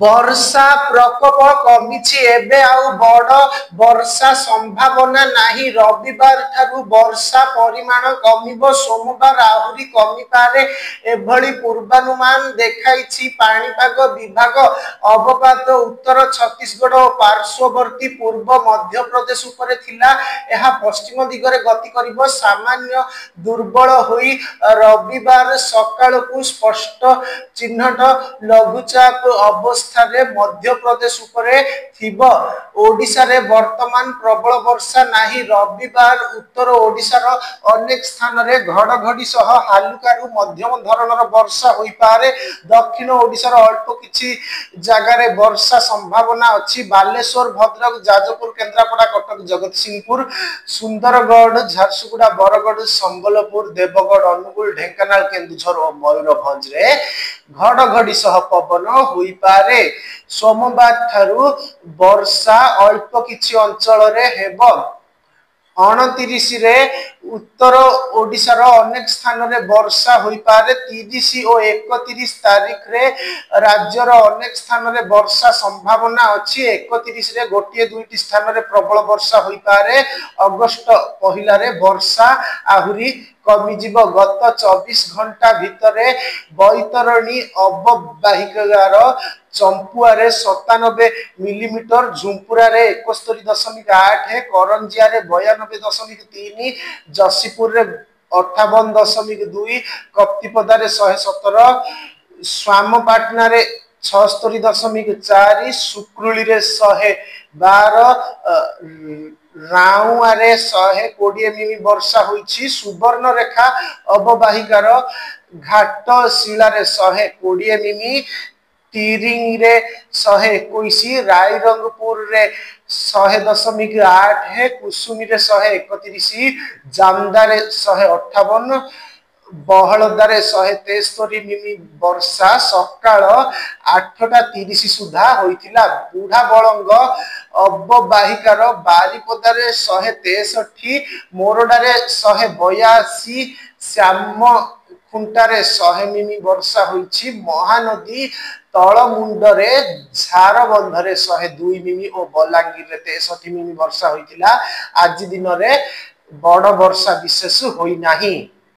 वर्षा प्रकोप कमिछि एबे आउ बड़ वर्षा संभावना नाही। रविवार ठारू वर्षा परिमाण कमिबो, सोमवार आहुरी कमि पारे एभली पूर्वानुमान देखाइछि पाणीपाग विभाग। अवपात उत्तर छत्तीसगढ़ और पार्श्ववर्ती पूर्व मध्य प्रदेश उपरे थिला, एहा पश्चिम दिगरे गति करिबो। सामान्य दुर्बल होई रविवार सकाळकु स्पष्ट चिन्हट लघुचाप अवस्था रे मध्य प्रदेश उपरे थिबो। ओडिशा रे वर्तमान प्रबल वर्षा नाही। रविवार उत्तर ओडिशा रो अनेक स्थान रे घड़घड़ी सह हालुकारु मध्यम धरणर वर्षा होई पारे। दक्षिण ओडिशा रो अल्प किछि जगह रे वर्षा संभावना अछि। बालेश्वर, भद्रक, जाजपुर, केन्द्रापड़ा, कटक, जगतसिंहपुर, सुंदरगढ़, झारसुगुड़ा, बरगढ़, संबलपुर, देवगढ़, अनुगुल, ढेंकानाल, केन्दुझर और मयूरभंज रे घड़घड़ी सह पवन होई पारे। सोमवार ठारू वर्षा अल्प किछि अंचल रे हेबो। 29 रे उत्तर ओडिशा रो अनेक स्थान रे वर्षा होई पारे। 30 और 31 तारीख रे राज्य रो अनेक स्थान रे वर्षा संभावना अछि। 31 रे गोटिए दुईटी स्थान रे प्रबल वर्षा होई पारे। अगस्त पहिला रे वर्षा आहुरी कमि जीव। गत 24 घंटा भितरे बैतरणी अवबाहिकार चंपुआ रे 97 मिलीमीटर, झुंपुरा रे 71.8, करंजिया रे 92.3, जसीपुर रे 58.2, कप्तिपदा रे 117, स्वामपाटना रे 76.4, सुक्रुली रे 112, राउआ रे 120 मिमी वर्षा होईछि। सुवर्ण रेखा अवबाहिकार घाटशिला रे 120 मिमी, तिरिंग रे 121, रायरंगपुर रे 100.8, कुसुमी रे 131, जामदा रे 158, बहलदा रे 173 मिमी वर्षा सकाळ 8:30 सुधा होइथिला। बुढ़ा बलंग अवबाहिकार बारिपदा रे 163, मोरडा रे 182, श्याम खुंटारे 100 मिमी वर्षा होइछि। महानदी तलमुंडरे झारबंधरे 102 मिमी और बलांगीर रे 63 मिमी वर्षा होइथिला। आज दिन रे बड़ वर्षा विशेष होई नाही।